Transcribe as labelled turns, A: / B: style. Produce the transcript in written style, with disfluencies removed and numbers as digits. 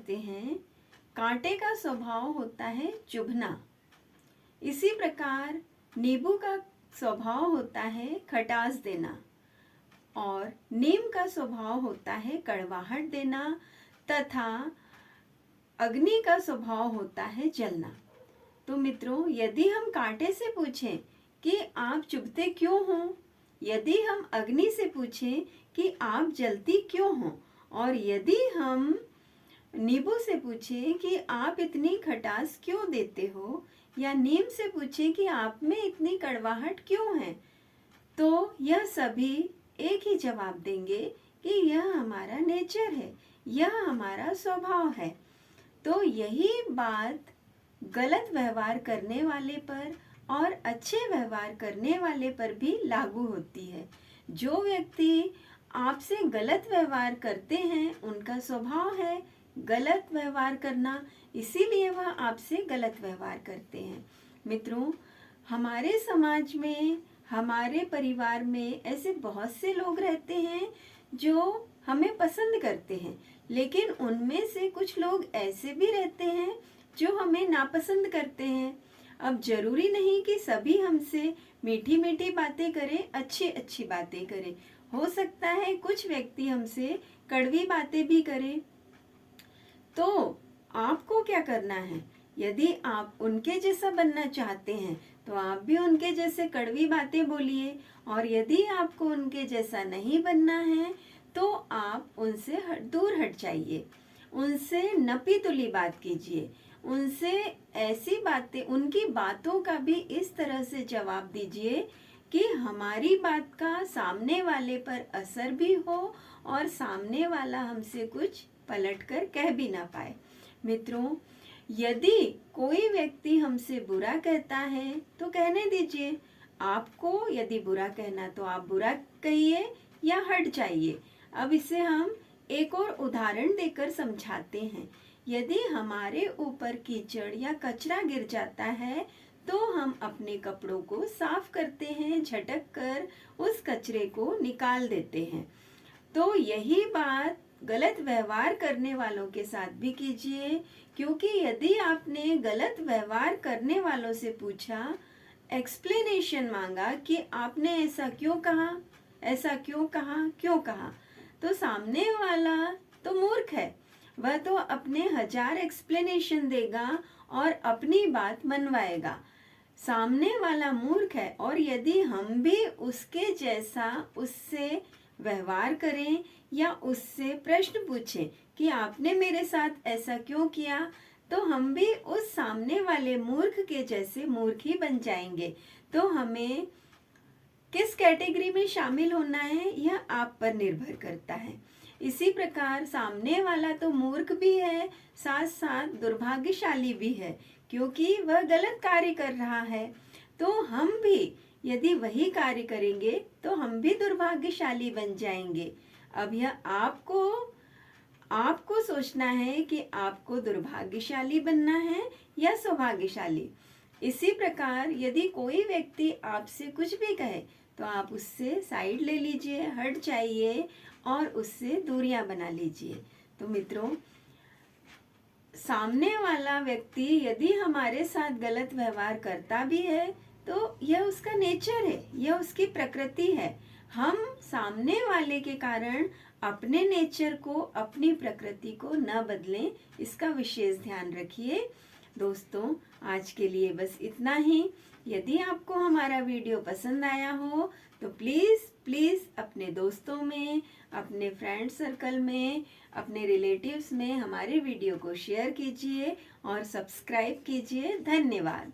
A: कहते हैं कांटे का स्वभाव होता है चुभना, इसी प्रकार नींबू का स्वभाव होता है खटास देना और नीम का स्वभाव होता है कड़वाहट देना तथा अग्नि का स्वभाव होता है जलना। तो मित्रों, यदि हम कांटे से पूछें कि आप चुभते क्यों हो, यदि हम अग्नि से पूछें कि आप जलती क्यों हो, और यदि हम नींबू से पूछें कि आप इतनी खटास क्यों देते हो, या नीम से पूछें कि आप में इतनी कड़वाहट क्यों है, तो यह सभी एक ही जवाब देंगे कि यह हमारा नेचर है, यह हमारा स्वभाव है। तो यही बात गलत व्यवहार करने वाले पर और अच्छे व्यवहार करने वाले पर भी लागू होती है। जो व्यक्ति आपसे गलत व्यवहार करते हैं उनका स्वभाव है गलत व्यवहार करना, इसीलिए वह आपसे गलत व्यवहार करते हैं। मित्रों, हमारे समाज में, हमारे परिवार में ऐसे बहुत से लोग रहते हैं जो हमें पसंद करते हैं, लेकिन उनमें से कुछ लोग ऐसे भी रहते हैं जो हमें नापसंद करते हैं। अब जरूरी नहीं कि सभी हमसे मीठी मीठी बातें करें, अच्छी अच्छी बातें करें। हो सकता है कुछ व्यक्ति हमसे कड़वी बातें भी करें। तो आपको क्या करना है? यदि आप उनके जैसा बनना चाहते हैं तो आप भी उनके जैसे कड़वी बातें बोलिए, और यदि आपको उनके जैसा नहीं बनना है तो आप उनसे दूर हट जाइए, उनसे नपी तुली बात कीजिए, उनसे ऐसी बातें, उनकी बातों का भी इस तरह से जवाब दीजिए कि हमारी बात का सामने वाले पर असर भी हो और सामने वाला हमसे कुछ पलटकर कह भी ना पाए। मित्रों, यदि कोई व्यक्ति हमसे बुरा कहता है तो कहने दीजिए। आपको यदि बुरा कहना तो आप बुरा कहिए या हट जाइए। अब इसे हम एक और उदाहरण देकर समझाते हैं। यदि हमारे ऊपर कीचड़ या कचरा गिर जाता है तो हम अपने कपड़ों को साफ करते हैं, झटक कर उस कचरे को निकाल देते हैं। तो यही बात गलत व्यवहार करने वालों के साथ भी कीजिए, क्योंकि यदि आपने गलत व्यवहार करने वालों से पूछा, एक्सप्लेनेशन मांगा कि आपने ऐसा क्यों कहा, ऐसा क्यों कहा, क्यों कहा, तो सामने वाला तो मूर्ख है, वह तो अपने 1000 एक्सप्लेनेशन देगा और अपनी बात मनवाएगा। सामने वाला मूर्ख है, और यदि हम भी उसके जैसा उससे व्यवहार करें या उससे प्रश्न पूछें कि आपने मेरे साथ ऐसा क्यों किया, तो हम भी उस सामने वाले मूर्ख के जैसे मूर्ख ही बन जाएंगे। तो हमें किस कैटेगरी में शामिल होना है यह आप पर निर्भर करता है। इसी प्रकार सामने वाला तो मूर्ख भी है, साथ साथ दुर्भाग्यशाली भी है, क्योंकि वह गलत कार्य कर रहा है। तो हम भी यदि वही कार्य करेंगे तो हम भी दुर्भाग्यशाली बन जाएंगे। अब यह आपको सोचना है कि आपको दुर्भाग्यशाली बनना है या सौभाग्यशाली। इसी प्रकार यदि कोई व्यक्ति आपसे कुछ भी कहे तो आप उससे साइड ले लीजिए, हट जाइए और उससे दूरियां बना लीजिए। तो मित्रों, सामने वाला व्यक्ति यदि हमारे साथ गलत व्यवहार करता भी है तो यह उसका नेचर है, यह उसकी प्रकृति है। हम सामने वाले के कारण अपने नेचर को, अपनी प्रकृति को न बदलें, इसका विशेष ध्यान रखिए। दोस्तों, आज के लिए बस इतना ही। यदि आपको हमारा वीडियो पसंद आया हो तो प्लीज़ अपने दोस्तों में, अपने फ्रेंड सर्कल में, अपने रिलेटिव्स में हमारे वीडियो को शेयर कीजिए और सब्सक्राइब कीजिए। धन्यवाद।